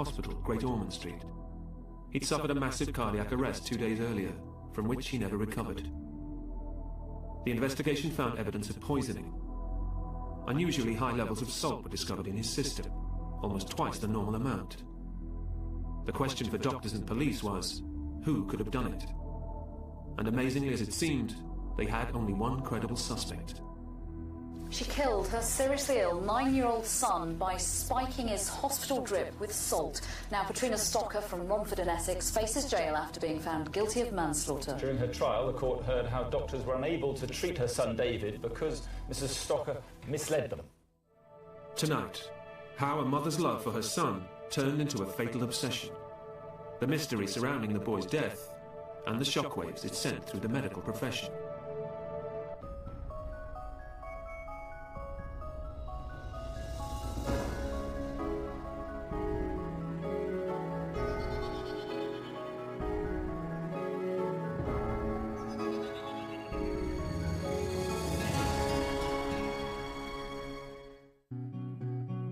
Hospital, Great Ormond Street. He'd suffered a massive cardiac arrest 2 days earlier, from which he never recovered. The investigation found evidence of poisoning. Unusually high levels of salt were discovered in his system, almost twice the normal amount. The question for doctors and police was, who could have done it? And amazingly as it seemed, they had only one credible suspect. She killed her seriously ill 9-year-old son by spiking his hospital drip with salt. Now, Petrina Stocker from Romford in Essex faces jail after being found guilty of manslaughter. During her trial, the court heard how doctors were unable to treat her son David because Mrs. Stocker misled them. Tonight, how a mother's love for her son turned into a fatal obsession. The mystery surrounding the boy's death and the shockwaves it sent through the medical profession.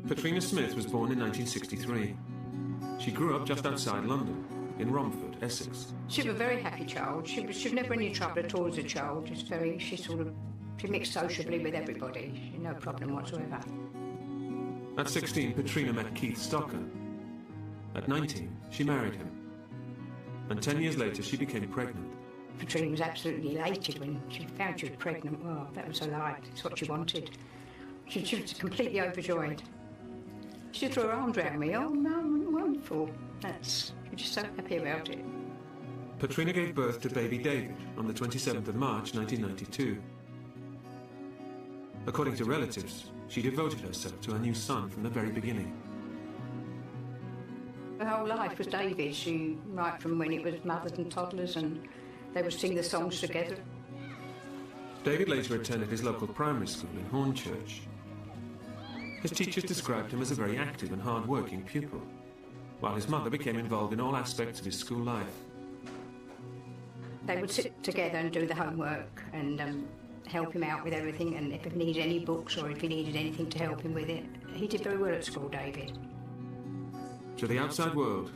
Petrina Smith was born in 1963. She grew up just outside London, in Romford, Essex. She was a very happy child. She was never any trouble at all as a child. She mixed sociably with everybody. No problem whatsoever. At 16, Petrina met Keith Stocker. At 19, she married him. And 10 years later, she became pregnant. Petrina was absolutely elated when she found she was pregnant. Well, that was her life. It's what she wanted. She was completely overjoyed. She threw her arms around me. Oh, no, wonderful. She was just so happy about it. Petrina gave birth to baby David on the 27th of March 1992. According to relatives, she devoted herself to her new son from the very beginning. Her whole life was David. Right from when it was mothers and toddlers, and they would sing the songs together. David later attended his local primary school in Hornchurch. His teachers described him as a very active and hard-working pupil, while his mother became involved in all aspects of his school life. They would sit together and do the homework and help him out with everything, and if he needed any books or if he needed anything to help him with it. He did very well at school, David. To the outside world,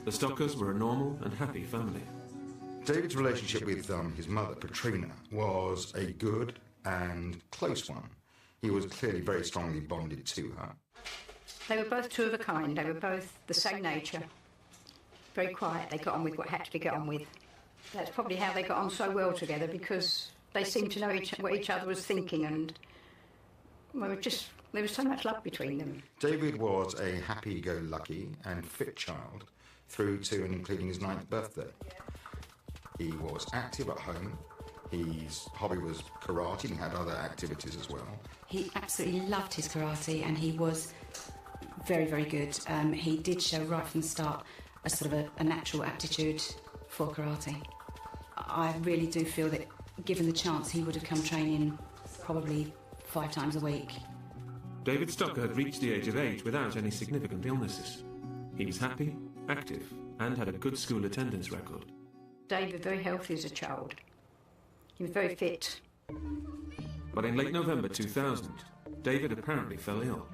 the Stockers were a normal and happy family. David's relationship with his mother, Petrina, was a good and close one. He was clearly very strongly bonded to her. They were both two of a kind. They were both the same nature. Very quiet. They got on with what had to be got on with. That's probably how they got on so well together, because they seemed to know what each other was thinking, and well, there was so much love between them. David was a happy-go-lucky and fit child through to and including his 9th birthday. He was active at home. His hobby was karate, and he had other activities as well. He absolutely loved his karate, and he was very, very good. He did show right from the start a sort of a natural aptitude for karate. I really do feel that, given the chance, he would have come training probably 5 times a week. David Stocker had reached the age of 8 without any significant illnesses. He was happy, active, and had a good school attendance record. David was very healthy as a child. He was very fit. But in late November 2000, David apparently fell ill.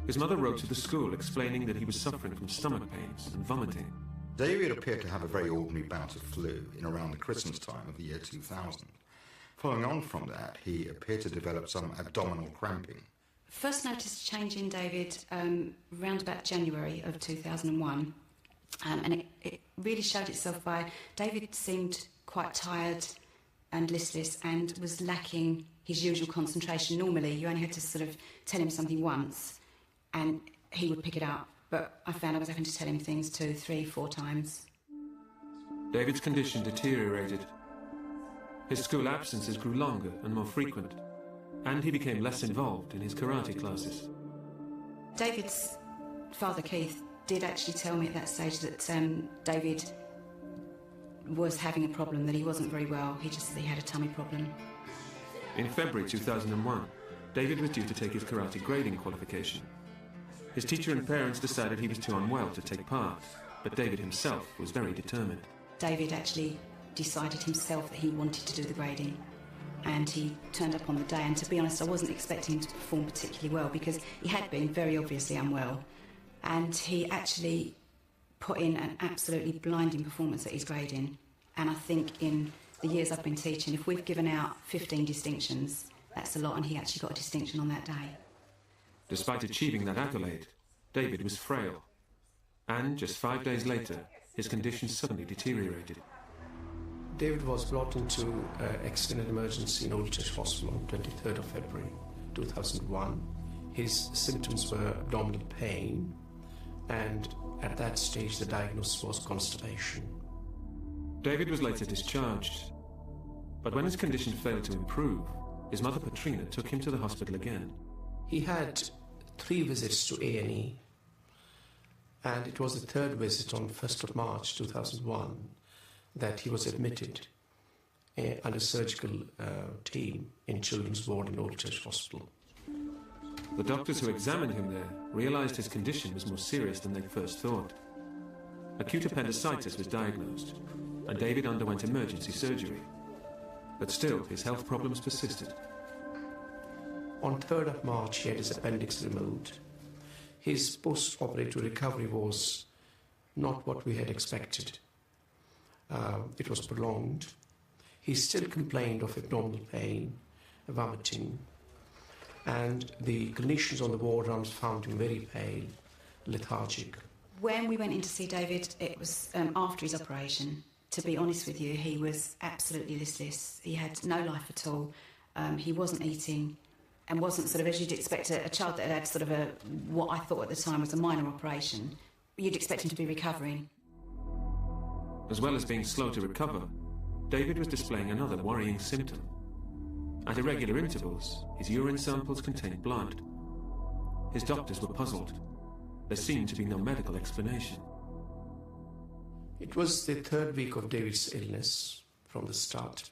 His mother wrote to the school explaining that he was suffering from stomach pains and vomiting. David appeared to have a very ordinary bout of flu in around the Christmas time of the year 2000. Following on from that, he appeared to develop some abdominal cramping. First noticed a change in David around about January of 2001. And it really showed itself by David seemed quite tired and listless and was lacking his usual concentration. Normally, you only had to sort of tell him something once and he would pick it up. But I found I was having to tell him things 2, 3, 4 times. David's condition deteriorated. His school absences grew longer and more frequent, and he became less involved in his karate classes. David's father, Keith, did actually tell me at that stage that David was having a problem, that he wasn't very well. He had a tummy problem. In February 2001, David was due to take his karate grading qualification. His teacher and parents decided he was too unwell to take part, but David himself was very determined. David actually decided himself that he wanted to do the grading, and he turned up on the day, and to be honest, I wasn't expecting him to perform particularly well because he had been very obviously unwell. and he actually put in an absolutely blinding performance at his grading. And I think in the years I've been teaching, if we've given out 15 distinctions, that's a lot, and he actually got a distinction on that day. Despite achieving that accolade, David was frail, and just 5 days later, his condition suddenly deteriorated. David was brought into extended emergency in Old Church Hospital on 23rd of February 2001. His symptoms were abdominal pain, and at that stage the diagnosis was constipation. David was later discharged, but when his condition failed to improve, his mother Petrina took him to the hospital again. He had 3 visits to A&E, and it was the 3rd visit on 1st of March 2001 that he was admitted under surgical team in children's ward in Old Church Hospital. The doctors who examined him there realised his condition was more serious than they first thought. Acute appendicitis was diagnosed, and David underwent emergency surgery. But still, his health problems persisted. On 3rd of March, he had his appendix removed. His post-operative recovery was not what we had expected. It was prolonged. He still complained of abdominal pain, vomiting, and the clinicians on the ward rounds found him very pale, lethargic. When we went in to see David, it was after his operation. To be honest with you, he was absolutely listless. He had no life at all. He wasn't eating and wasn't sort of, as you'd expect a child that had sort of what I thought at the time was a minor operation, you'd expect him to be recovering. As well as being slow to recover, David was displaying another worrying symptom. At irregular intervals, his urine samples contained blood. His doctors were puzzled. There seemed to be no medical explanation. It was the 3rd week of David's illness from the start,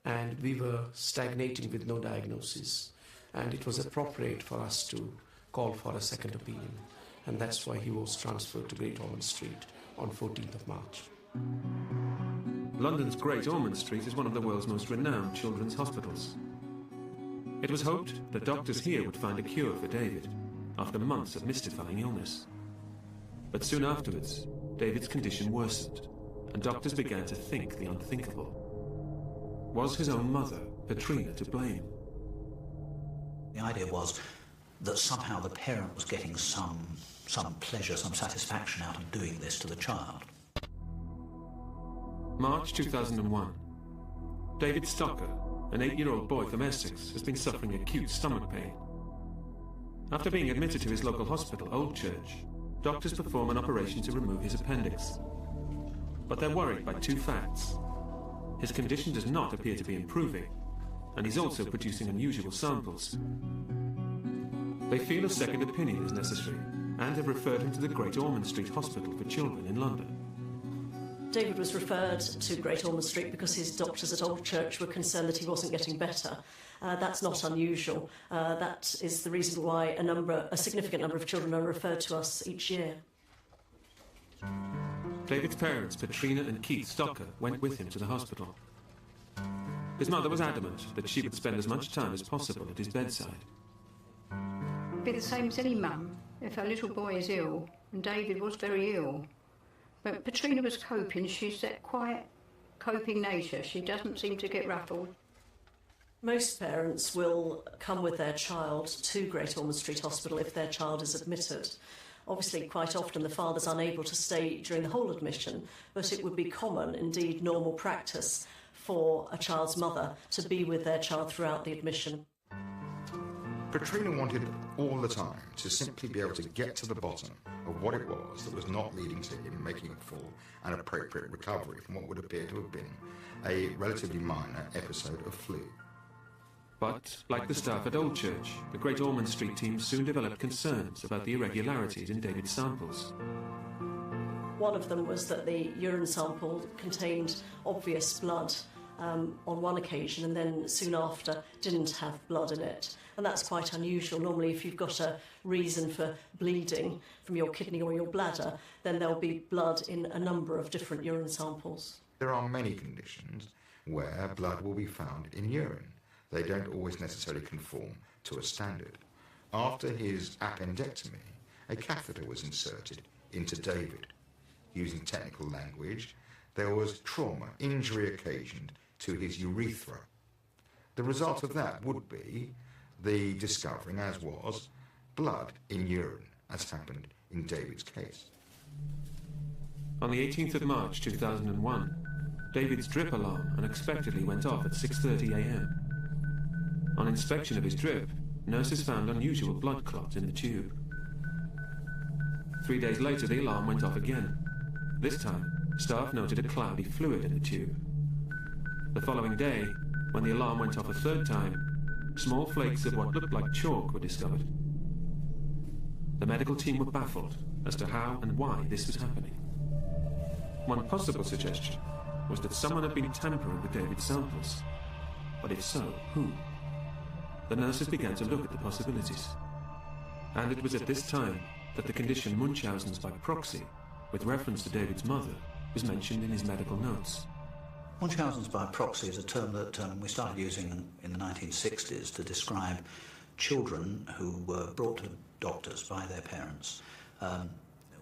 and we were stagnating with no diagnosis, and it was appropriate for us to call for a second opinion, and that's why he was transferred to Great Ormond Street on 14th of March. London's Great Ormond Street is one of the world's most renowned children's hospitals. It was hoped that doctors here would find a cure for David after months of mystifying illness. But soon afterwards, David's condition worsened, and doctors began to think the unthinkable. Was his own mother, Petrina, to blame? The idea was that somehow the parent was getting some pleasure, some satisfaction out of doing this to the child. March 2001. David Stocker, an 8-year-old boy from Essex, has been suffering acute stomach pain. After being admitted to his local hospital, Old Church, doctors perform an operation to remove his appendix. But they're worried by 2 facts. His condition does not appear to be improving, and he's also producing unusual samples. They feel a second opinion is necessary, and have referred him to the Great Ormond Street Hospital for Children in London. David was referred to Great Ormond Street because his doctors at Old Church were concerned that he wasn't getting better. That's not unusual. That is the reason why a significant number of children are referred to us each year. David's parents, Petrina and Keith Stocker, went with him to the hospital. His mother was adamant that she would spend as much time as possible at his bedside. It'd be the same as any mum if her little boy is ill, and David was very ill. But Petrina was coping. She's that quiet, coping nature. She doesn't seem to get ruffled. Most parents will come with their child to Great Ormond Street Hospital if their child is admitted. Obviously, quite often the father's unable to stay during the whole admission, but it would be common, indeed normal practice, for a child's mother to be with their child throughout the admission. Petrina wanted all the time to simply be able to get to the bottom of what it was that was not leading to him making a full and appropriate recovery from what would appear to have been a relatively minor episode of flu. But, like the staff at Old Church, the Great Ormond Street team soon developed concerns about the irregularities in David's samples. One of them was that the urine sample contained obvious blood on one occasion, and then soon after didn't have blood in it. And that's quite unusual. Normally, if you've got a reason for bleeding from your kidney or your bladder, then there'll be blood in a number of different urine samples. There are many conditions where blood will be found in urine. They don't always necessarily conform to a standard. After his appendectomy a catheter was inserted into David. Using technical language, there was trauma, injury occasioned to his urethra. The result of that would be the discovering, as was, blood in urine, as happened in David's case. On the 18th of March 2001, David's drip alarm unexpectedly went off at 6:30 a.m. On inspection of his drip, nurses found unusual blood clots in the tube. 3 days later, the alarm went off again. This time, staff noted a cloudy fluid in the tube. The following day, when the alarm went off a third time, small flakes of what looked like chalk were discovered. The medical team were baffled as to how and why this was happening. One possible suggestion was that someone had been tampering with David's samples. But if so, who? The nurses began to look at the possibilities. And it was at this time that the condition Munchausen's by proxy, with reference to David's mother, was mentioned in his medical notes. Munchausen's by proxy is a term that we started using in the 1960s to describe children who were brought to doctors by their parents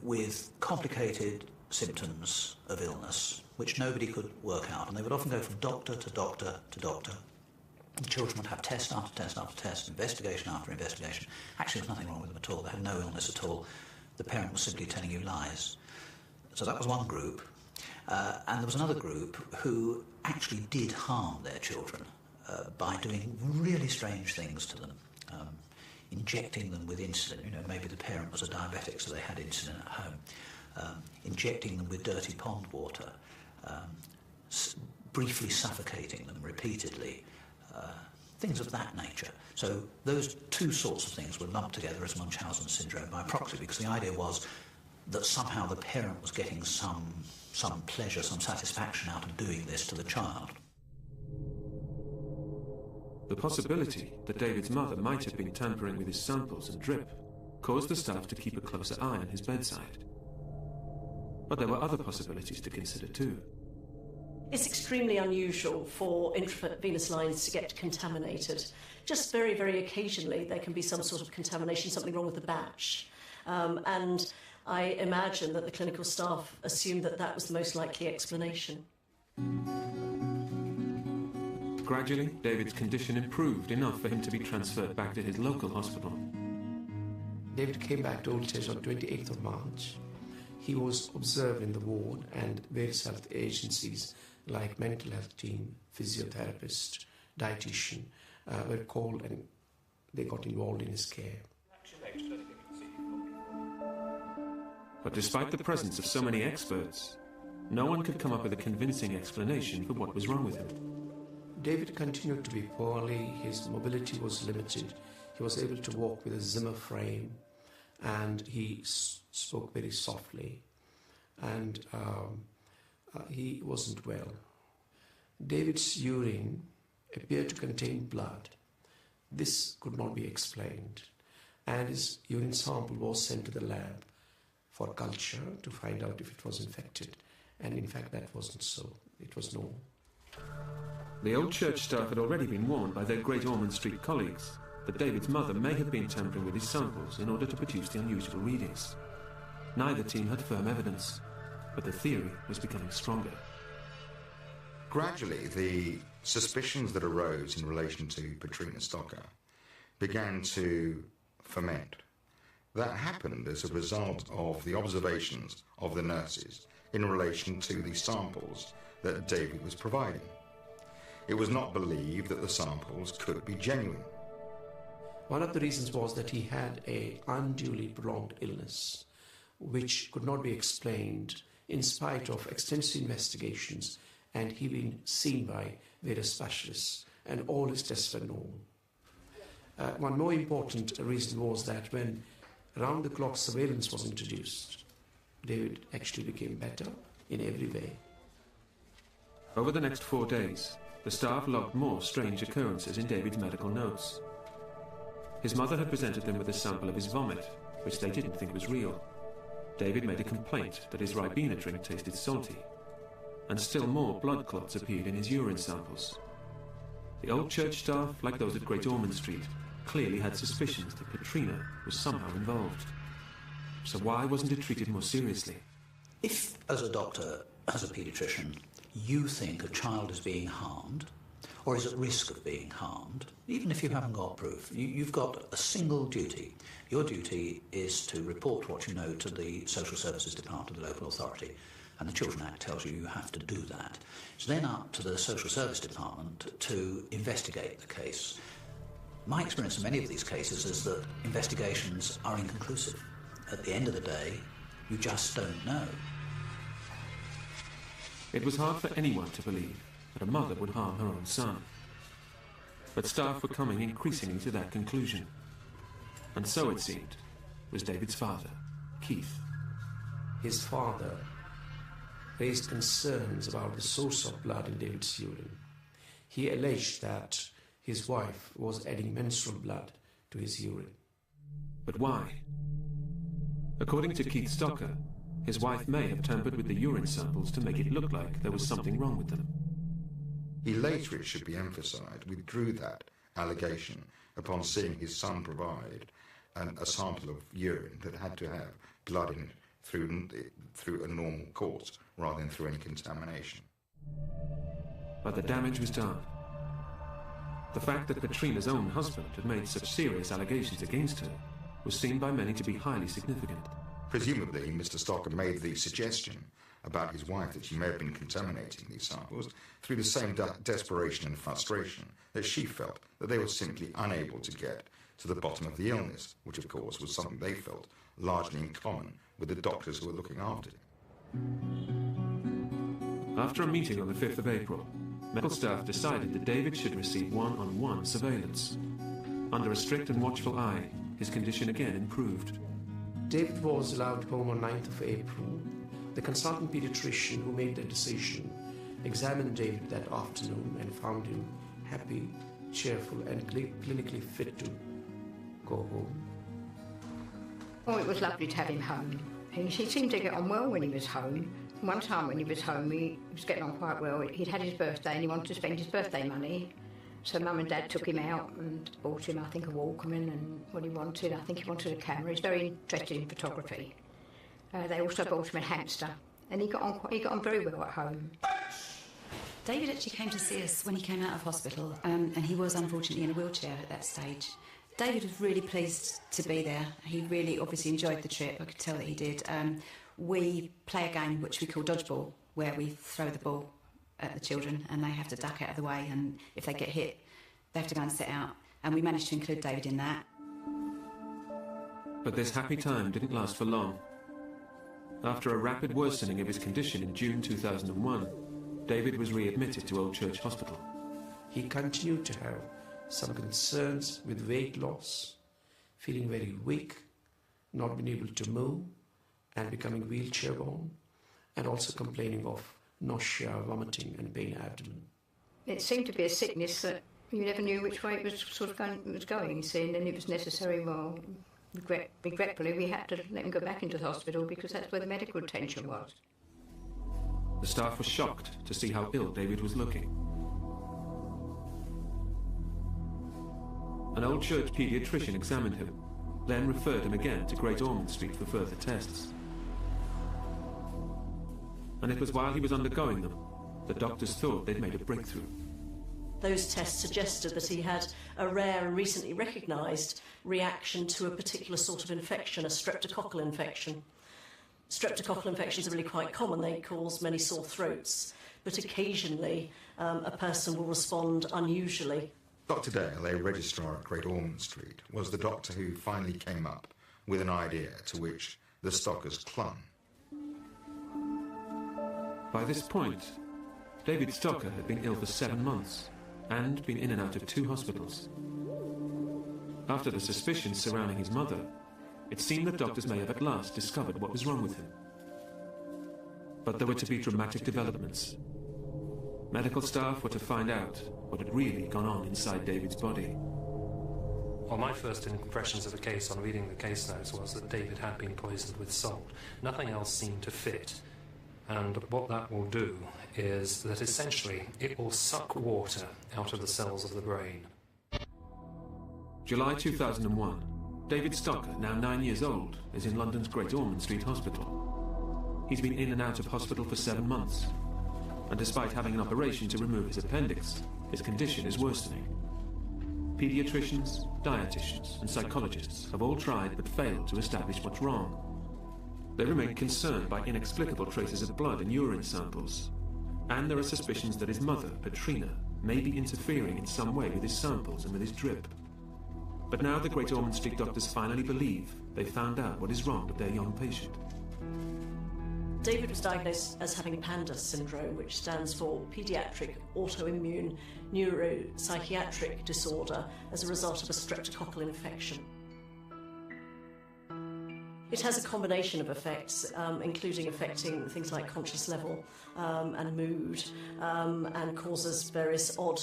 with complicated symptoms of illness which nobody could work out, and they would often go from doctor to doctor to doctor. The children would have test after test after test, investigation after investigation. Actually, there was nothing wrong with them at all. They had no illness at all. The parent was simply telling you lies. So that was one group. And there was another group who actually did harm their children by doing really strange things to them. Injecting them with insulin. You know, maybe the parent was a diabetic, so they had insulin at home. Injecting them with dirty pond water. Briefly suffocating them repeatedly. Things of that nature. So those two sorts of things were lumped together as Munchausen syndrome by proxy, because the idea was that somehow the parent was getting some pleasure, some satisfaction out of doing this to the child. The possibility that David's mother might have been tampering with his samples and drip caused the staff to keep a closer eye on his bedside. But there were other possibilities to consider too. It's extremely unusual for intravenous lines to get contaminated. Just very, very occasionally there can be some sort of contamination, something wrong with the batch. And I imagine that the clinical staff assumed that that was the most likely explanation. Gradually, David's condition improved enough for him to be transferred back to his local hospital. David came back to Old Church on 28th of March. He was observed in the ward, and various health agencies like mental health team, physiotherapist, dietitian were called, and they got involved in his care. But despite the presence of so many experts, no one could come up with a convincing explanation for what was wrong with him. David continued to be poorly, his mobility was limited, he was able to walk with a Zimmer frame, and he spoke very softly, and he wasn't well. David's urine appeared to contain blood. This could not be explained, and his urine sample was sent to the lab for culture to find out if it was infected, and in fact that wasn't so. It was normal. The Old Church staff had already been warned by their Great Ormond Street colleagues that David's mother may have been tampering with his samples in order to produce the unusual readings. Neither team had firm evidence, but the theory was becoming stronger. Gradually, the suspicions that arose in relation to Petrina Stocker began to ferment. That happened as a result of the observations of the nurses in relation to the samples that David was providing. It was not believed that the samples could be genuine. One of the reasons was that he had an unduly prolonged illness, which could not be explained in spite of extensive investigations, and he been seen by various specialists, and all his tests were normal. One more important reason was that when round-the-clock surveillance was introduced, David actually became better in every way. Over the next 4 days, the staff logged more strange occurrences in David's medical notes. His mother had presented them with a sample of his vomit, which they didn't think was real. David made a complaint that his Ribena drink tasted salty, and still more blood clots appeared in his urine samples. The Old Church staff, like those at Great Ormond Street, clearly had suspicions that Petrina was somehow involved. so why wasn't it treated more seriously? If, as a doctor, as a paediatrician, you think a child is being harmed, or is at risk of being harmed, even if you haven't got proof, you've got a single duty. Your duty is to report what you know to the Social Services Department of the local authority, and the Children Act tells you you have to do that. It's then up to the Social Service Department to investigate the case. My experience in many of these cases is that investigations are inconclusive. At the end of the day, you just don't know. It was hard for anyone to believe that a mother would harm her own son. But staff were coming increasingly to that conclusion. And so, it seemed, was David's father, Keith. His father raised concerns about the source of blood in David's urine. He alleged that his wife was adding menstrual blood to his urine. But why? According to Keith Stocker, his wife may have tampered with the urine samples to make it look like there was something wrong with them. He later, it should be emphasised, withdrew that allegation upon seeing his son provide a sample of urine that had to have blood in it through a normal course rather than through any contamination. But the damage was done. The fact that Katrina's own husband had made such serious allegations against her was seen by many to be highly significant. Presumably, Mr. Stocker made the suggestion about his wife that she may have been contaminating these samples through the same desperation and frustration that she felt that they were simply unable to get to the bottom of the illness, which of course was something they felt largely in common with the doctors who were looking after him. After a meeting on the 5th of April, medical staff decided that David should receive one-on-one surveillance. Under a strict and watchful eye, his condition again improved. David was allowed home on 9th of April. The consultant paediatrician who made the decision examined David that afternoon and found him happy, cheerful and clinically fit to go home. Oh, it was lovely to have him home. He seemed to get on well when he was home. One time when he was home, he was getting on quite well. He'd had his birthday and he wanted to spend his birthday money. So Mum and Dad took him out and bought him, I think, a Walkman and what he wanted. I think he wanted a camera. He's very interested in photography. They also bought him a hamster, and he got on very well at home. David actually came to see us when he came out of hospital, and he was unfortunately in a wheelchair at that stage. David was really pleased to be there. He really obviously enjoyed the trip. I could tell that he did. We play a game which we call dodgeball, where we throw the ball at the children and they have to duck out of the way, and if they get hit, they have to go and sit out. And we managed to include David in that. But this happy time didn't last for long. After a rapid worsening of his condition in June 2001, David was readmitted to Old Church Hospital. He continued to have some concerns with weight loss, feeling very weak, not being able to move, and becoming wheelchair-bound, and also complaining of nausea, vomiting, and pain abdomen. It seemed to be a sickness that you never knew which way it was going, you see, and then it was necessary, well, regretfully, we had to let him go back into the hospital because that's where the medical attention was. The staff were shocked to see how ill David was looking. An Old Church paediatrician examined him, then referred him again to Great Ormond Street for further tests. And it was while he was undergoing them that doctors thought they'd made a breakthrough. Those tests suggested that he had a rare and recently recognised reaction to a particular sort of infection, a streptococcal infection. Streptococcal infections are really quite common. They cause many sore throats, but occasionally a person will respond unusually. Dr. Dale, a registrar at Great Ormond Street, was the doctor who finally came up with an idea to which the Stockers clung. By this point, David Stocker had been ill for 7 months and been in and out of 2 hospitals. After the suspicions surrounding his mother, it seemed that doctors may have at last discovered what was wrong with him. But there were to be dramatic developments. Medical staff were to find out what had really gone on inside David's body. Well, my first impressions of the case on reading the case notes was that David had been poisoned with salt. Nothing else seemed to fit. And what that will do is that essentially it will suck water out of the cells of the brain. July 2001, David Stocker, now 9 years old, is in London's Great Ormond Street Hospital. He's been in and out of hospital for 7 months, and despite having an operation to remove his appendix, his condition is worsening. Paediatricians, dietitians, and psychologists have all tried but failed to establish what's wrong. They remain concerned by inexplicable traces of blood in urine samples, and there are suspicions that his mother, Petrina, may be interfering in some way with his samples and with his drip. But now the Great Ormond Street doctors finally believe they've found out what is wrong with their young patient. David was diagnosed as having PANDAS syndrome, which stands for Paediatric Autoimmune Neuropsychiatric Disorder, as a result of a streptococcal infection. It has a combination of effects, including affecting things like conscious level and mood, and causes various odd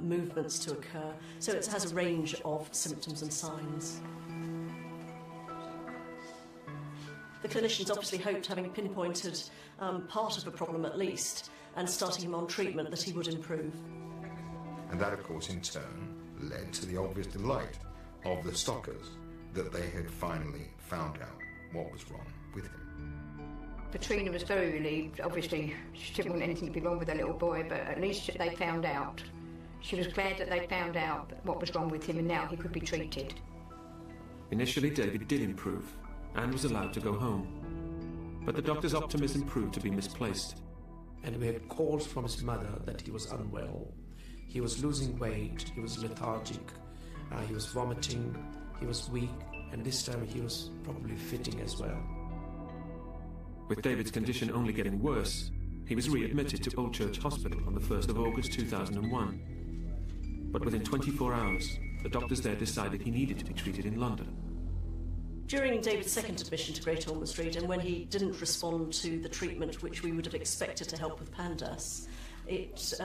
movements to occur. So it has a range of symptoms and signs. The clinicians obviously hoped, having pinpointed part of the problem at least, and starting him on treatment, that he would improve. And that, of course, in turn led to the obvious delight of the Stockers that they had finally found out what was wrong with him. Petrina was very relieved. Obviously, she didn't want anything to be wrong with her little boy, but at least they found out. She was glad that they found out what was wrong with him, and now he could be treated. Initially, David did improve and was allowed to go home. But the doctor's optimism proved to be misplaced. And we had calls from his mother that he was unwell. He was losing weight, he was lethargic, he was vomiting, he was weak, and this time he was probably fitting as well. With David's condition only getting worse, he was readmitted to Old Church Hospital on the 1st of August 2001. But within 24 hours, the doctors there decided he needed to be treated in London. During David's second admission to Great Ormond Street, and when he didn't respond to the treatment which we would have expected to help with PANDAS, it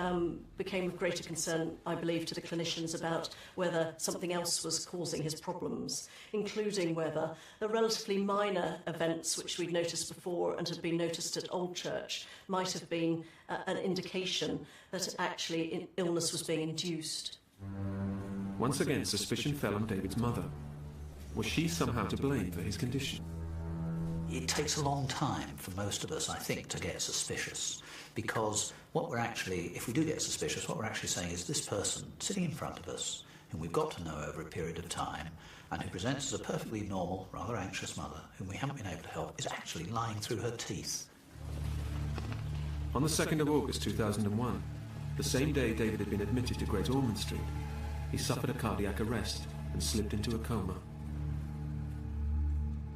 became of greater concern, I believe, to the clinicians about whether something else was causing his problems, including whether the relatively minor events which we'd noticed before and had been noticed at Old Church might have been an indication that actually illness was being induced. Once again, suspicion fell on David's mother. Was she somehow to blame for his condition? It takes a long time for most of us, I think, to get suspicious, because what we're actually, if we do get suspicious, what we're actually saying is this person sitting in front of us, whom we've got to know over a period of time, and who presents as a perfectly normal, rather anxious mother, whom we haven't been able to help, is actually lying through her teeth. On the 2nd of August 2001, the same day David had been admitted to Great Ormond Street, he suffered a cardiac arrest and slipped into a coma.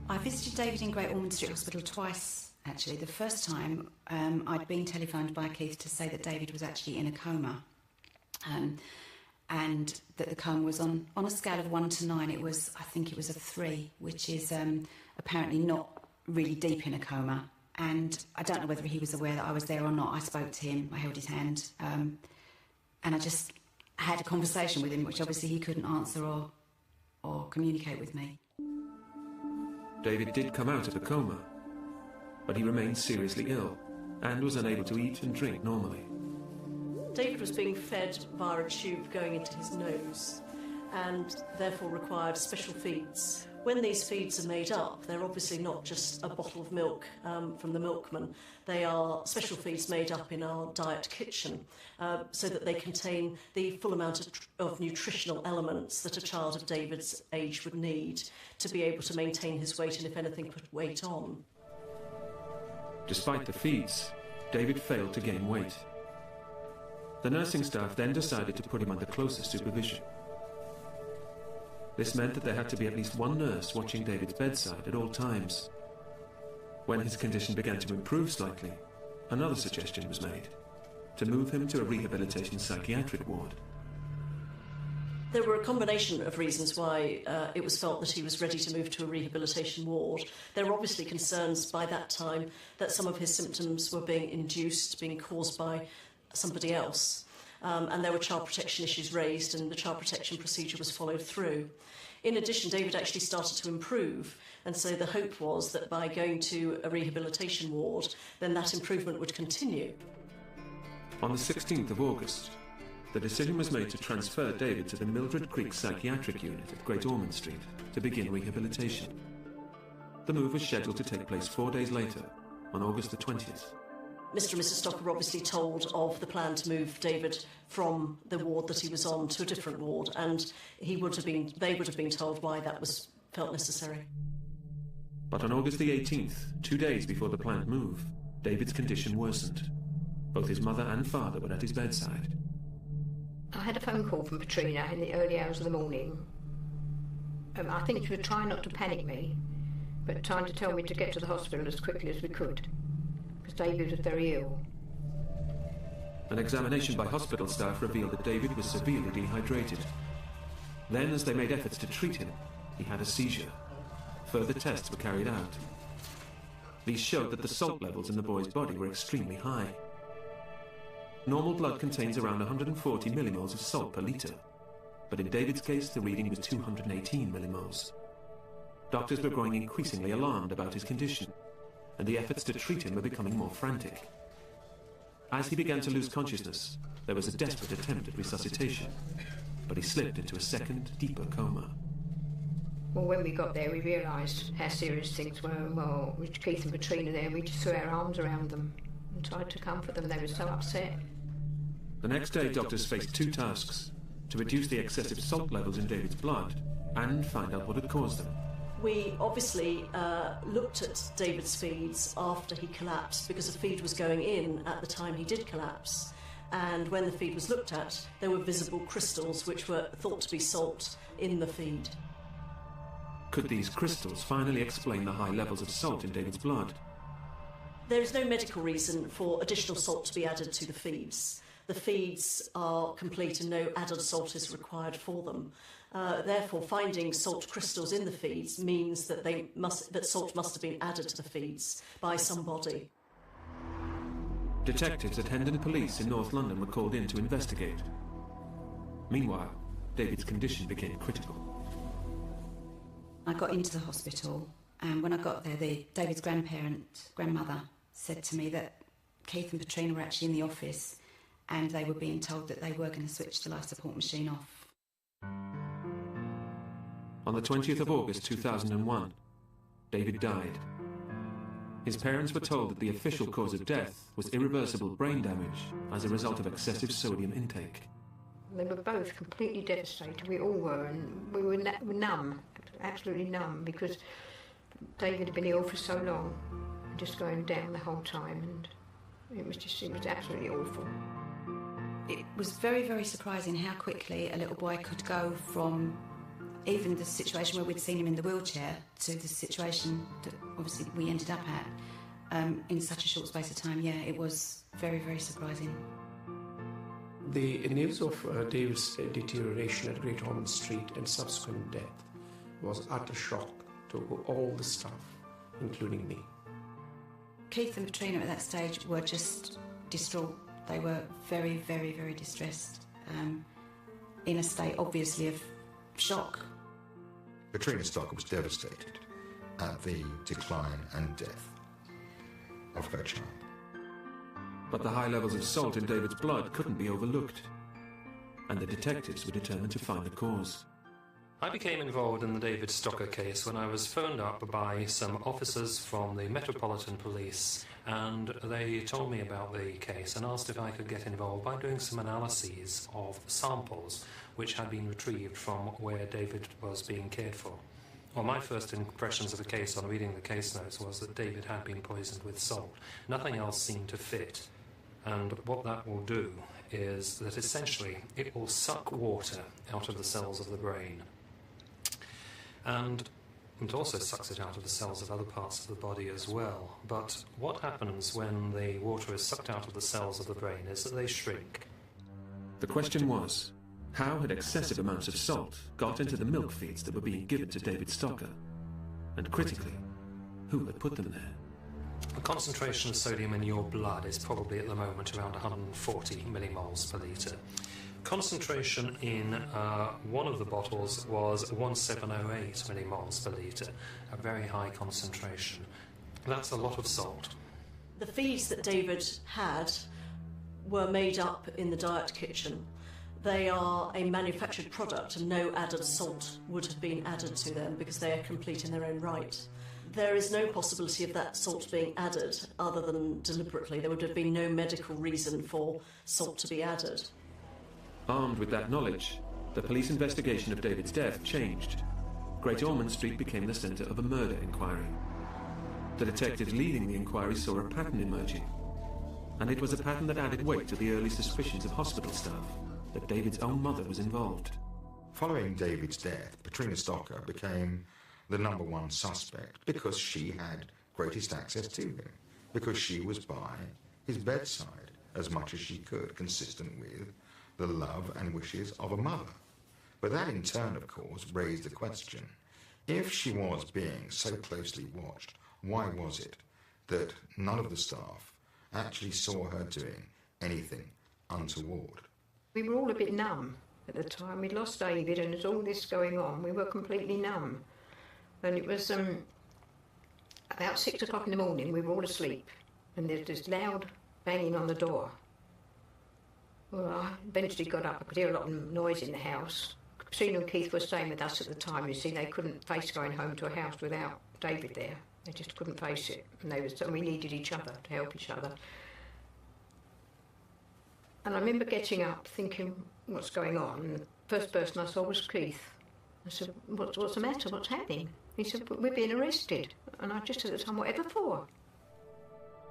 I visited David in Great Ormond Street Hospital twice, actually. The first time I'd been telephoned by Keith to say that David was actually in a coma, and that the coma was on a scale of 1 to 9. I think it was a 3, which is apparently not really deep in a coma. And I don't know whether he was aware that I was there or not. I spoke to him, I held his hand, and I just had a conversation with him, which obviously he couldn't answer or communicate with me. David did come out of the coma, but he remained seriously ill and was unable to eat and drink normally. David was being fed via a tube going into his nose and therefore required special feeds. When these feeds are made up, they're obviously not just a bottle of milk from the milkman. They are special feeds made up in our diet kitchen so that they contain the full amount of nutritional elements that a child of David's age would need to be able to maintain his weight and, if anything, put weight on. Despite the feeds, David failed to gain weight. The nursing staff then decided to put him under closer supervision. This meant that there had to be at least one nurse watching David's bedside at all times. When his condition began to improve slightly, another suggestion was made: to move him to a rehabilitation psychiatric ward. There were a combination of reasons why it was felt that he was ready to move to a rehabilitation ward. There were obviously concerns by that time that some of his symptoms were being induced, being caused by somebody else. And there were child protection issues raised, and the child protection procedure was followed through. In addition, David actually started to improve, and so the hope was that by going to a rehabilitation ward, then that improvement would continue. On the 16th of August, the decision was made to transfer David to the Mildred Creek Psychiatric Unit at Great Ormond Street to begin rehabilitation. The move was scheduled to take place 4 days later, on August the 20th. Mr. and Mrs. Stocker were obviously told of the plan to move David from the ward that he was on to a different ward, and they would have been told why that was felt necessary. But on August the 18th, 2 days before the planned move, David's condition worsened. Both his mother and father were at his bedside. I had a phone call from Katrina in the early hours of the morning. I think she was trying not to panic me, but trying to tell me to get to the hospital as quickly as we could, because David was very ill. An examination by hospital staff revealed that David was severely dehydrated. Then, as they made efforts to treat him, he had a seizure. Further tests were carried out. These showed that the salt levels in the boy's body were extremely high. Normal blood contains around 140 millimoles of salt per litre, but in David's case the reading was 218 millimoles. Doctors were growing increasingly alarmed about his condition, and the efforts to treat him were becoming more frantic. As he began to lose consciousness, there was a desperate attempt at resuscitation, but he slipped into a second, deeper coma. Well, when we got there, we realised how serious things were, and well, with Keith and Katrina there, we just threw our arms around them and tried to comfort them. They were so upset. The next day, doctors faced two tasks: to reduce the excessive salt levels in David's blood and find out what had caused them. We obviously looked at David's feeds after he collapsed, because a feed was going in at the time he did collapse. And when the feed was looked at, there were visible crystals which were thought to be salt in the feed. Could these crystals finally explain the high levels of salt in David's blood? There is no medical reason for additional salt to be added to the feeds. The feeds are complete and no added salt is required for them. Therefore, finding salt crystals in the feeds means that salt must have been added to the feeds by somebody. Detectives at Hendon Police in North London were called in to investigate. Meanwhile, David's condition became critical. I got into the hospital, and when I got there, David's grandmother, said to me that Keith and Katrina were actually in the office, and they were being told that they were going to switch the life support machine off. On the 20th of August 2001, David died. His parents were told that the official cause of death was irreversible brain damage as a result of excessive sodium intake. They were both completely devastated. We all were, and we were numb, absolutely numb, because David had been ill for so long, just going down the whole time, and it was absolutely awful. It was very, very surprising how quickly a little boy could go from even the situation where we'd seen him in the wheelchair to the situation that obviously we ended up at in such a short space of time. Yeah, it was very, very surprising. The news of David's deterioration at Great Ormond Street and subsequent death was utter shock to all the staff, including me. Keith and Katrina at that stage were just distraught. They were very, very, very distressed, in a state, obviously, of shock. Katrina Stocker was devastated at the decline and death of her child. But the high levels of salt in David's blood couldn't be overlooked, and the detectives were determined to find the cause. I became involved in the David Stocker case when I was phoned up by some officers from the Metropolitan Police, and they told me about the case and asked if I could get involved by doing some analyses of samples which had been retrieved from where David was being cared for. Well, my first impressions of the case on reading the case notes was that David had been poisoned with salt. Nothing else seemed to fit. And what that will do is that essentially it will suck water out of the cells of the brain. And it also sucks it out of the cells of other parts of the body as well. But what happens when the water is sucked out of the cells of the brain is that they shrink. The question was, how had excessive amounts of salt got into the milk feeds that were being given to David Stocker? And critically, who had put them there? The concentration of sodium in your blood is probably at the moment around 140 millimoles per litre. Concentration in one of the bottles was 1708 millimoles per litre, a very high concentration. That's a lot of salt. The feeds that David had were made up in the diet kitchen. They are a manufactured product and no added salt would have been added to them because they are complete in their own right. There is no possibility of that salt being added other than deliberately. There would have been no medical reason for salt to be added. Armed with that knowledge, the police investigation of David's death changed. Great Ormond Street became the centre of a murder inquiry. The detectives leading the inquiry saw a pattern emerging, and it was a pattern that added weight to the early suspicions of hospital staff that David's own mother was involved. Following David's death, Petrina Stocker became the number one suspect because she had greatest access to him, because she was by his bedside as much as she could, consistent with the love and wishes of a mother. But that in turn, of course, raised the question, if she was being so closely watched, why was it that none of the staff actually saw her doing anything untoward? We were all a bit numb at the time. We'd lost David and there's all this going on. We were completely numb. And it was about 6 o'clock in the morning, we were all asleep. And there's this loud banging on the door. Well, I eventually got up. I could hear a lot of noise in the house. Katrina and Keith were staying with us at the time. You see, they couldn't face going home to a house without David there. They just couldn't face it. And we needed each other to help each other. And I remember getting up thinking, what's going on? And the first person I saw was Keith. I said, what's the matter? What's happening? He said, we're being arrested. And I just at the time, whatever for?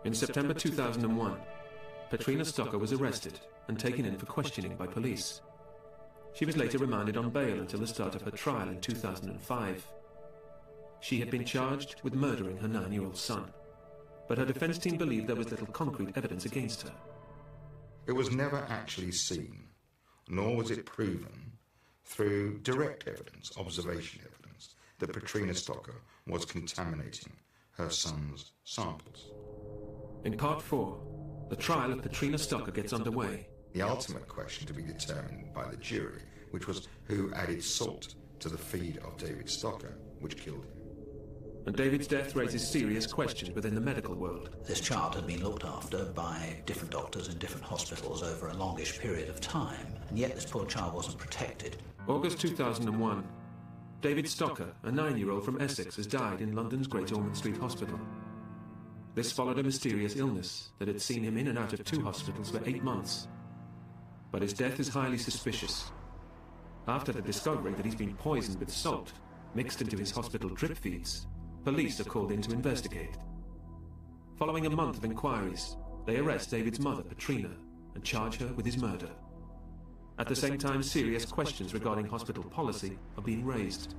In September 2001, Petrina Stocker was arrested and taken in for questioning by police. She was later remanded on bail until the start of her trial in 2005. She had been charged with murdering her 9-year-old son, but her defence team believed there was little concrete evidence against her. It was never actually seen, nor was it proven through direct evidence, observation evidence, that Petrina Stocker was contaminating her son's samples. In Part 4, the trial of Petrina Stocker gets underway. The ultimate question to be determined by the jury, which was who added salt to the feed of David Stocker, which killed him. And David's death raises serious questions within the medical world. This child had been looked after by different doctors in different hospitals over a longish period of time, and yet this poor child wasn't protected. August 2001. David Stocker, a 9-year-old from Essex, has died in London's Great Ormond Street Hospital. This followed a mysterious illness that had seen him in and out of 2 hospitals for 8 months. But his death is highly suspicious. After the discovery that he's been poisoned with salt, mixed into his hospital drip feeds, police are called in to investigate. Following a month of inquiries, they arrest David's mother, Petrina, and charge her with his murder. At the same time, serious questions regarding hospital policy are being raised.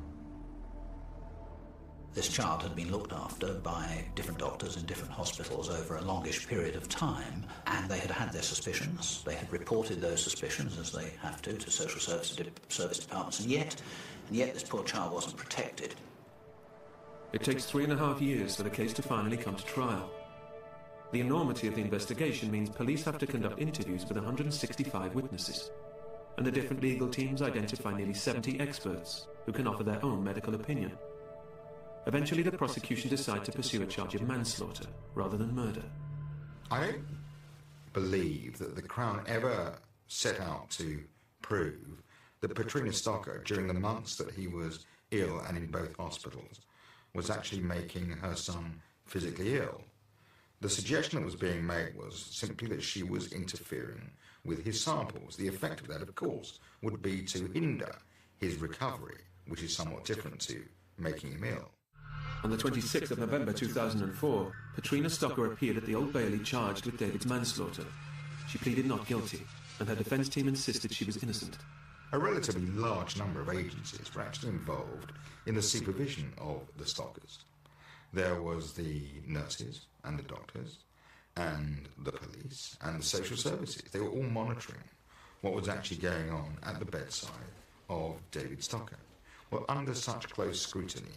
This child had been looked after by different doctors in different hospitals over a longish period of time, and they had had their suspicions. They had reported those suspicions, as they have to social service departments, and yet this poor child wasn't protected. It takes 3.5 years for the case to finally come to trial. The enormity of the investigation means police have to conduct interviews with 165 witnesses, and the different legal teams identify nearly 70 experts who can offer their own medical opinion. Eventually, the prosecution decide to pursue a charge of manslaughter rather than murder. I don't believe that the Crown ever set out to prove that Petrina Stocker, during the months that he was ill and in both hospitals, was actually making her son physically ill. The suggestion that was being made was simply that she was interfering with his samples. The effect of that, of course, would be to hinder his recovery, which is somewhat different to making him ill. On the 26th of November 2004, Petrina Stocker appeared at the Old Bailey charged with David's manslaughter. She pleaded not guilty, and her defence team insisted she was innocent. A relatively large number of agencies were actually involved in the supervision of the Stockers. There was the nurses and the doctors and the police and the social services. They were all monitoring what was actually going on at the bedside of David Stocker. Well, under such close scrutiny,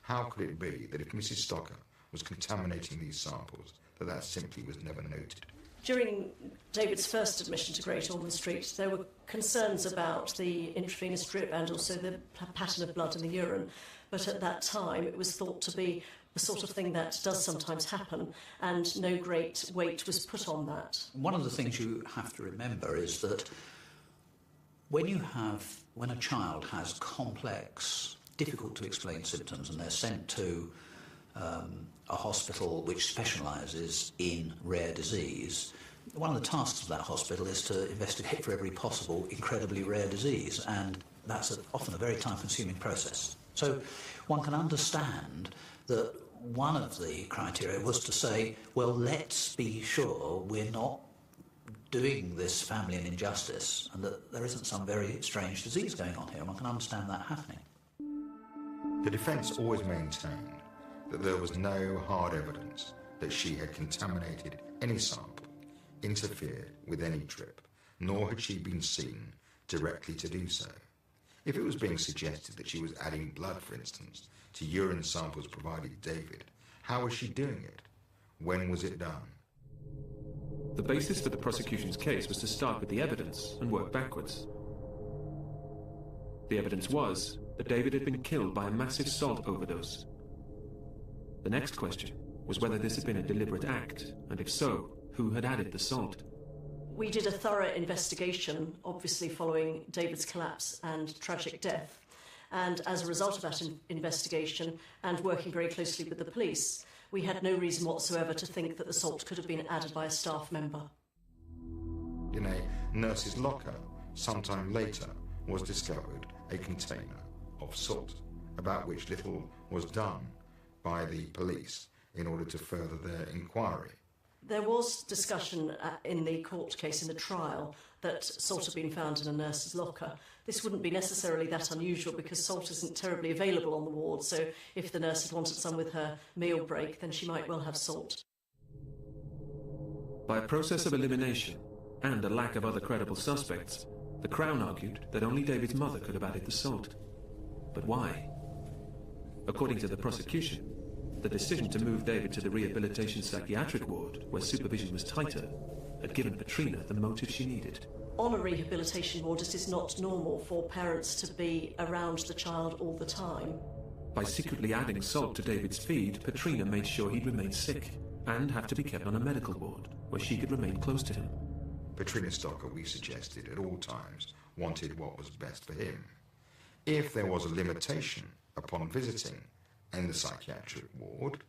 how could it be that if Mrs. Stocker was contaminating these samples, that simply was never noted? During David's first admission to Great Ormond Street, there were concerns about the intravenous drip and also the pattern of blood in the urine. But at that time, it was thought to be the sort of thing that does sometimes happen, and no great weight was put on that. One of the things you have to remember is that When a child has complex, difficult to explain symptoms and they're sent to a hospital which specialises in rare disease, one of the tasks of that hospital is to investigate for every possible incredibly rare disease, and that's often a very time-consuming process. So one can understand that one of the criteria was to say, well, let's be sure we're not doing this family an injustice and that there isn't some very strange disease going on here, and one can understand that happening. The defence always maintained that there was no hard evidence that she had contaminated any sample, interfered with any drip, nor had she been seen directly to do so. If it was being suggested that she was adding blood, for instance, to urine samples provided David, how was she doing it? When was it done? The basis for the prosecution's case was to start with the evidence and work backwards. The evidence was that David had been killed by a massive salt overdose. The next question was whether this had been a deliberate act, and if so, who had added the salt. We did a thorough investigation, obviously following David's collapse and tragic death. And as a result of that investigation, and working very closely with the police, we had no reason whatsoever to think that the salt could have been added by a staff member. In a nurse's locker, sometime later, was discovered a container of salt, about which little was done by the police in order to further their inquiry. There was discussion in the court case, in the trial, that salt had been found in a nurse's locker. This wouldn't be necessarily that unusual because salt isn't terribly available on the ward, so if the nurse had wanted some with her meal break, then she might well have salt. By a process of elimination and a lack of other credible suspects, the Crown argued that only David's mother could have added the salt. But why? According to the prosecution, the decision to move David to the rehabilitation psychiatric ward, where supervision was tighter, had given Petrina the motive she needed. On a rehabilitation ward, it is not normal for parents to be around the child all the time. By secretly adding salt to David's feed, Petrina made sure he'd remain sick and have to be kept on a medical ward, where she could remain close to him. Petrina Stocker, we suggested at all times, wanted what was best for him. If there was a limitation upon visiting in the psychiatric ward,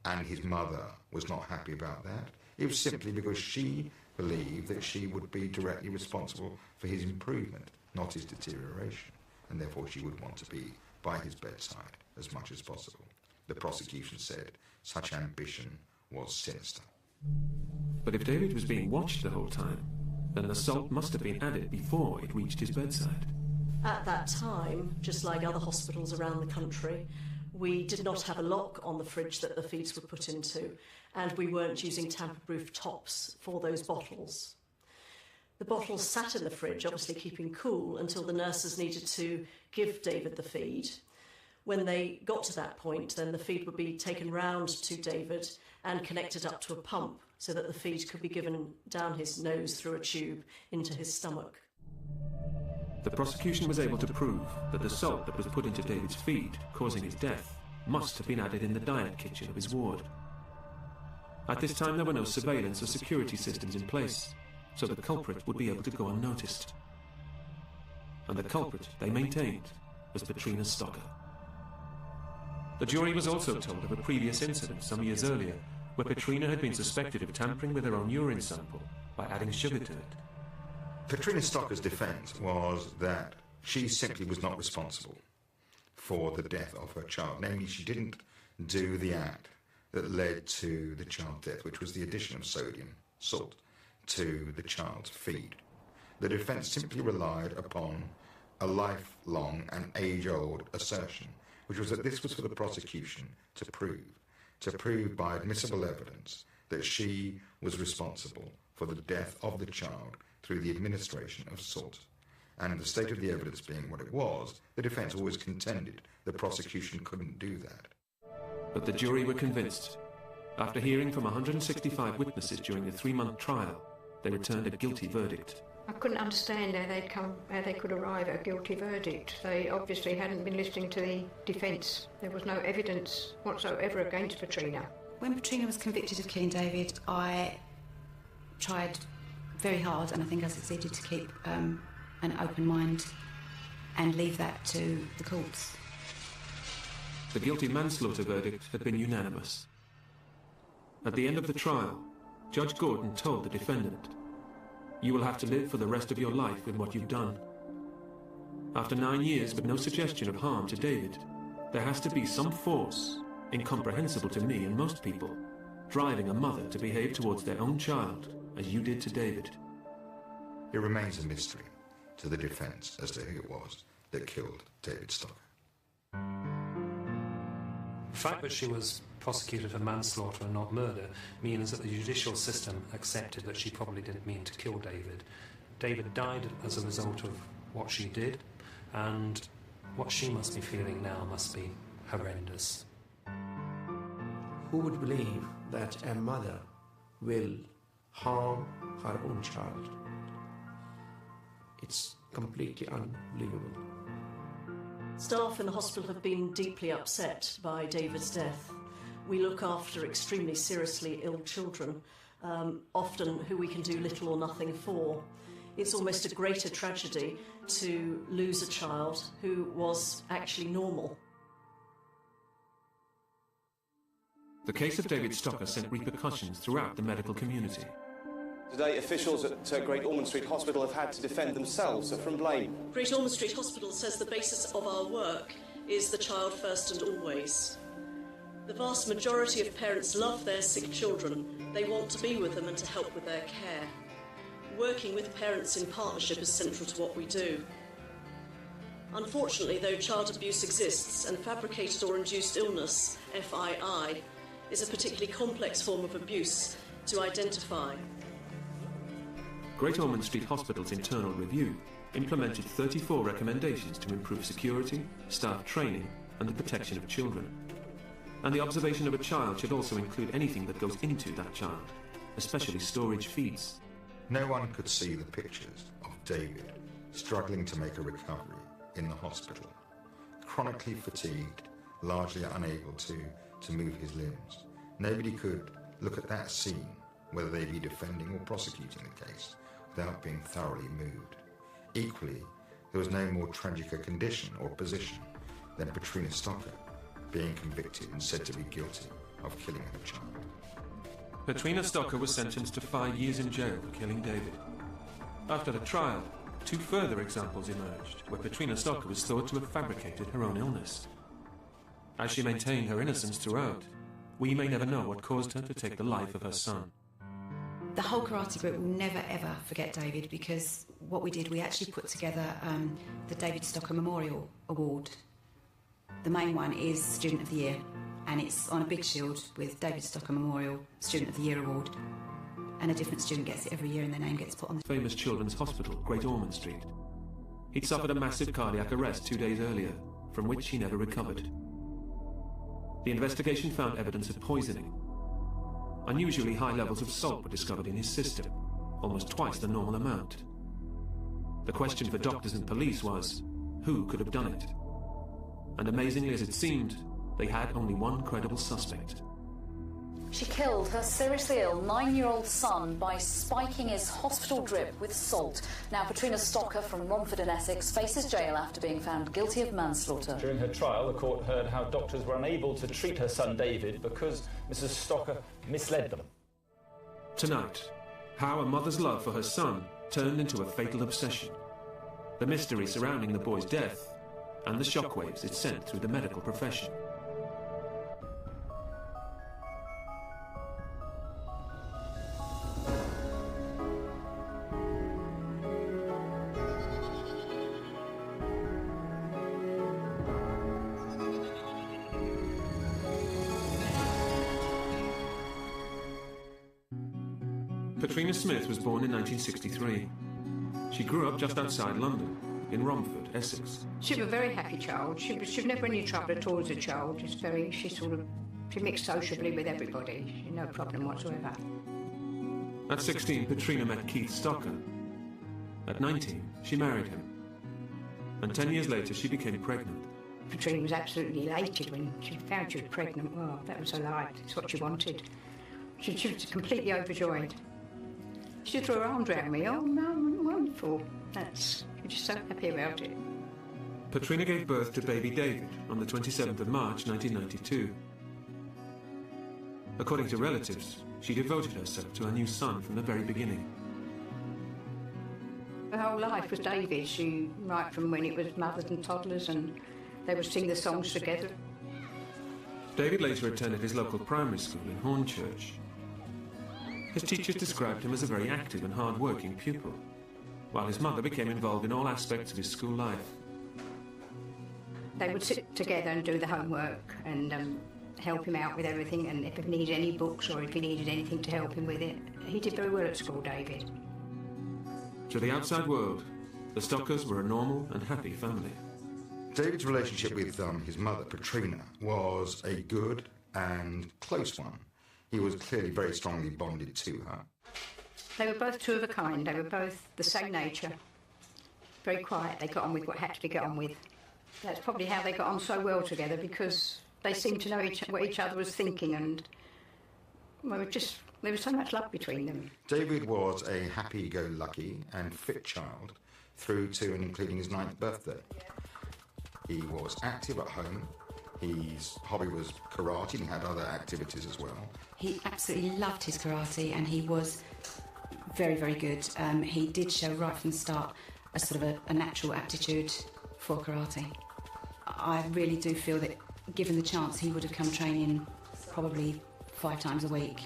and his mother was not happy about that, it was simply because she believed that she would be directly responsible for his improvement, not his deterioration, and therefore she would want to be by his bedside as much as possible. The prosecution said such ambition was sinister. But if David was being watched the whole time, then the salt must have been added before it reached his bedside. At that time, just like other hospitals around the country, we did not have a lock on the fridge that the feeds were put into, and we weren't using tamper-proof tops for those bottles. The bottles sat in the fridge, obviously keeping cool, until the nurses needed to give David the feed. When they got to that point, then the feed would be taken round to David and connected up to a pump so that the feed could be given down his nose through a tube into his stomach. The prosecution was able to prove that the salt that was put into David's feed, causing his death, must have been added in the diet kitchen of his ward. At this time, there were no surveillance or security systems in place, so the culprit would be able to go unnoticed. And the culprit, they maintained, was Petrina Stocker. The jury was also told of a previous incident some years earlier, where Petrina had been suspected of tampering with her own urine sample by adding sugar to it. Petrina Stocker's defence was that she simply was not responsible for the death of her child. Namely, she didn't do the act that led to the child's death, which was the addition of sodium, salt, to the child's feed. The defence simply relied upon a lifelong and age-old assertion, which was that this was for the prosecution to prove by admissible evidence that she was responsible for the death of the child through the administration of salt. And the state of the evidence being what it was, the defence always contended the prosecution couldn't do that. But the jury were convinced. After hearing from 165 witnesses during the 3-month trial, they returned a guilty verdict. I couldn't understand how they could arrive at a guilty verdict. They obviously hadn't been listening to the defence. There was no evidence whatsoever against Petrina. When Petrina was convicted of killing David, I tried very hard, and I think I succeeded to keep an open mind and leave that to the courts. The guilty manslaughter verdict had been unanimous. At the end of the trial, Judge Gordon told the defendant, "You will have to live for the rest of your life with what you've done." After 9 years with no suggestion of harm to David, there has to be some force, incomprehensible to me and most people, driving a mother to behave towards their own child as you did to David. It remains a mystery to the defence as to who it was that killed David Stocker. The fact that she was prosecuted for manslaughter and not murder means that the judicial system accepted that she probably didn't mean to kill David. David died as a result of what she did, and what she must be feeling now must be horrendous. Who would believe that a mother will harm her own child? It's completely unbelievable. Staff in the hospital have been deeply upset by David's death. We look after extremely seriously ill children, often who we can do little or nothing for. It's almost a greater tragedy to lose a child who was actually normal. The case of David Stocker sent repercussions throughout the medical community. Today, officials at Great Ormond Street Hospital have had to defend themselves from blame. Great Ormond Street Hospital says the basis of our work is the child first and always. The vast majority of parents love their sick children. They want to be with them and to help with their care. Working with parents in partnership is central to what we do. Unfortunately, though child abuse exists and fabricated or induced illness, FII, is a particularly complex form of abuse to identify. Great Ormond Street Hospital's internal review implemented 34 recommendations to improve security, staff training and the protection of children. And the observation of a child should also include anything that goes into that child, especially storage feeds. No one could see the pictures of David struggling to make a recovery in the hospital, chronically fatigued, largely unable to move his limbs. Nobody could look at that scene, whether they be defending or prosecuting the case, without being thoroughly moved. Equally, there was no more tragic a condition or position than Petrina Stocker being convicted and said to be guilty of killing her child. Petrina Stocker was sentenced to 5 years in jail for killing David. After the trial, 2 further examples emerged where Petrina Stocker was thought to have fabricated her own illness. As she maintained her innocence throughout, we may never know what caused her to take the life of her son. The whole karate group will never ever forget David, because what we did, we actually put together the David Stocker Memorial Award. The main one is Student of the Year, and it's on a big shield with David Stocker Memorial Student of the Year Award. And a different student gets it every year and their name gets put on the famous children's hospital, Great Ormond Street. He'd suffered a massive cardiac arrest 2 days earlier, from which he never recovered. The investigation found evidence of poisoning. Unusually high levels of salt were discovered in his system, almost twice the normal amount. The question for doctors and police was, who could have done it? And amazingly as it seemed, they had only one credible suspect. She killed her seriously ill 9-year-old son by spiking his hospital drip with salt. Now Petrina Stocker from Romford in Essex faces jail after being found guilty of manslaughter. During her trial, the court heard how doctors were unable to treat her son David because Mrs. Stocker misled them. Tonight, how a mother's love for her son turned into a fatal obsession. The mystery surrounding the boy's death and the shockwaves it sent through the medical profession. Petrina Smith was born in 1963. She grew up just outside London, in Romford, Essex. She was a very happy child. She was never any trouble at all as a child. She mixed sociably with everybody. She had no problem whatsoever. At 16, Petrina met Keith Stocker. At 19, she married him. And 10 years later, she became pregnant. Petrina was absolutely elated when she found she was pregnant. Well, that was her life. It's what she wanted. She was completely overjoyed. She threw her arms around me. Oh, no, wonderful. We're just so happy about it. Patrina gave birth to baby David on the 27th of March 1992. According to relatives, she devoted herself to her new son from the very beginning. Her whole life was David. Right from when it was mothers and toddlers, and they would sing the songs together. David later attended his local primary school in Hornchurch. His teachers described him as a very active and hard-working pupil, while his mother became involved in all aspects of his school life. They would sit together and do the homework and help him out with everything, and if he needed any books or if he needed anything to help him with it. He did very well at school, David. To the outside world, the Stockers were a normal and happy family. David's relationship with his mother, Patrina, was a good and close one. He was clearly very strongly bonded to her. They were both two of a kind. They were both the same nature. Very quiet. They got on with what had to be got on with. That's probably how they got on so well together, because they seemed to know what each other was thinking, and well, there was so much love between them. David was a happy-go-lucky and fit child through to and including his 9th birthday. He was active at home. His hobby was karate, and he had other activities as well. He absolutely loved his karate, and he was very, very good. He did show right from the start a sort of a natural aptitude for karate. I really do feel that, given the chance, he would have come training probably 5 times a week.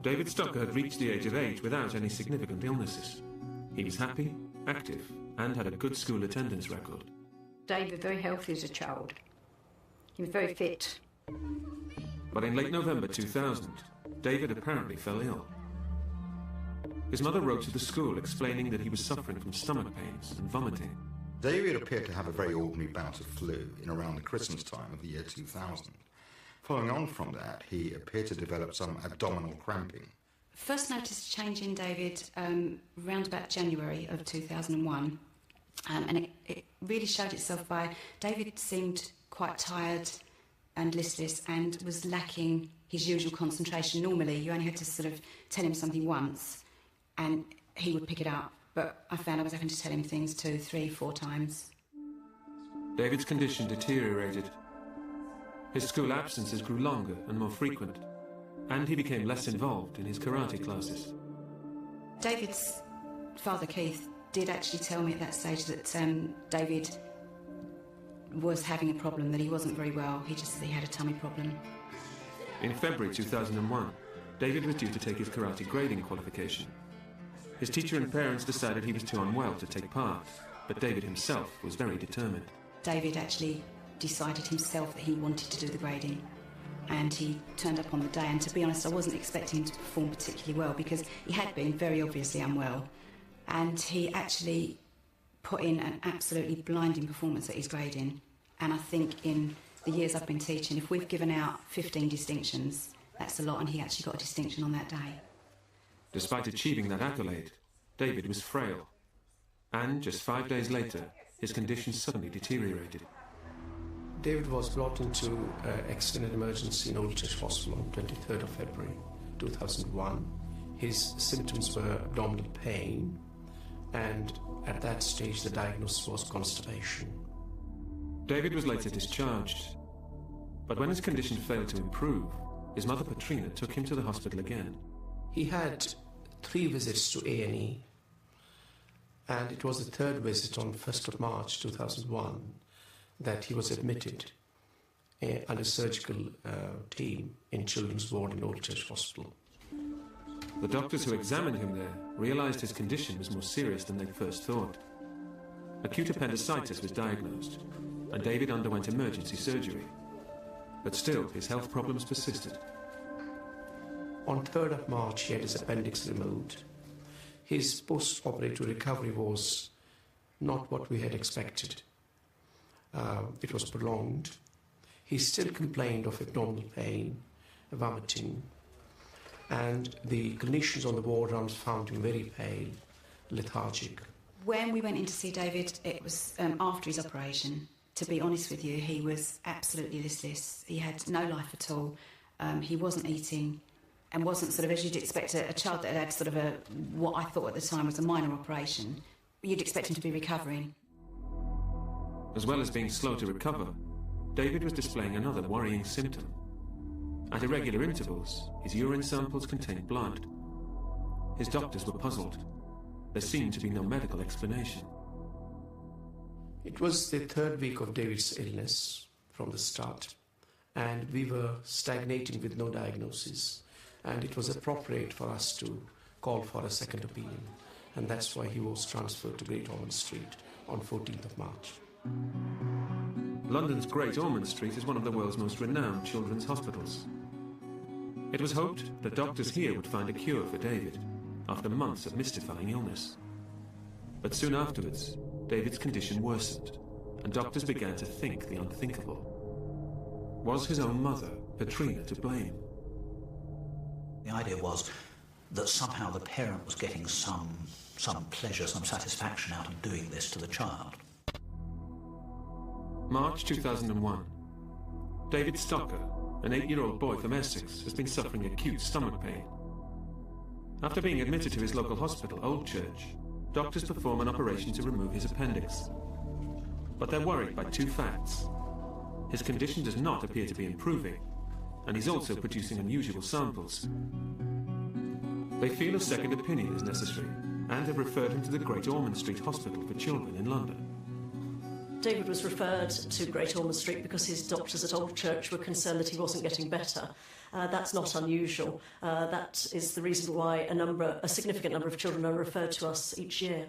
David Stocker had reached the age of 8 without any significant illnesses. He was happy, active, and had a good school attendance record. David was very healthy as a child. He was very fit. But in late November 2000, David apparently fell ill. His mother wrote to the school explaining that he was suffering from stomach pains and vomiting. David appeared to have a very ordinary bout of flu in around the Christmas time of the year 2000. Following on from that, he appeared to develop some abdominal cramping. First noticed a change in David around about January of 2001, and it really showed itself by David seemed quite tired and listless and was lacking his usual concentration. Normally, you only had to sort of tell him something once and he would pick it up, but I found I was having to tell him things 2, 3, 4 times. David's condition deteriorated. His school absences grew longer and more frequent, and he became less involved in his karate classes. David's father, Keith, did actually tell me at that stage that David was having a problem, that he wasn't very well. He had a tummy problem. In February 2001, David was due to take his karate grading qualification. His teacher and parents decided he was too unwell to take part, but David himself was very determined. David actually decided himself that he wanted to do the grading, and he turned up on the day, and to be honest, I wasn't expecting him to perform particularly well because he had been very obviously unwell, and he actually put in an absolutely blinding performance at his grading. And I think in the years I've been teaching, if we've given out 15 distinctions, that's a lot, and he actually got a distinction on that day. Despite achieving that accolade, David was frail, and just 5 days later, his condition suddenly deteriorated. David was brought into extended emergency in Old Church Hospital on 23rd of February 2001. His symptoms were abdominal pain, and at that stage the diagnosis was constipation. David was later discharged, but when his condition failed to improve, his mother Patrina took him to the hospital again. He had 3 visits to A&E, and it was the 3rd visit on 1st of March 2001 that he was admitted under surgical team in Children's Ward in Old Church Hospital. The doctors who examined him there realised his condition was more serious than they first thought. Acute appendicitis was diagnosed, and David underwent emergency surgery. But still, his health problems persisted. On 3rd of March, he had his appendix removed. His post-operative recovery was not what we had expected. It was prolonged. He still complained of abdominal pain, vomiting, and the clinicians on the ward rounds found him very pale, lethargic. When we went in to see David, it was after his operation. To be honest with you, he was absolutely listless. He had no life at all. He wasn't eating. and wasn't sort of, as you'd expect a child that had sort of what I thought at the time was a minor operation, you'd expect him to be recovering. As well as being slow to recover, David was displaying another worrying symptom. At irregular intervals, his urine samples contained blood. His doctors were puzzled. There seemed to be no medical explanation. It was the third week of David's illness from the start, and we were stagnating with no diagnosis, and it was appropriate for us to call for a second opinion, and that's why he was transferred to Great Ormond Street on 14th of March. London's Great Ormond Street is one of the world's most renowned children's hospitals. It was hoped that doctors here would find a cure for David after months of mystifying illness. But soon afterwards, David's condition worsened, and doctors began to think the unthinkable. Was his own mother, Petrina, to blame? The idea was that somehow the parent was getting some pleasure, some satisfaction out of doing this to the child. March 2001. David Stocker, an 8-year-old boy from Essex, has been suffering acute stomach pain. After being admitted to his local hospital, Old Church, doctors perform an operation to remove his appendix. But they're worried by two facts. His condition does not appear to be improving, and he's also producing unusual samples. They feel a second opinion is necessary, and have referred him to the Great Ormond Street Hospital for Children in London. David was referred to Great Ormond Street because his doctors at Old Church were concerned that he wasn't getting better. That's not unusual. That is the reason why a significant number of children are referred to us each year.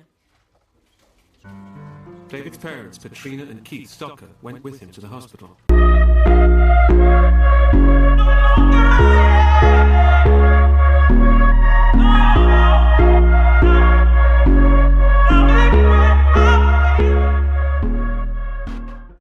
David's parents, Petrina and Keith Stocker, went with him to the hospital.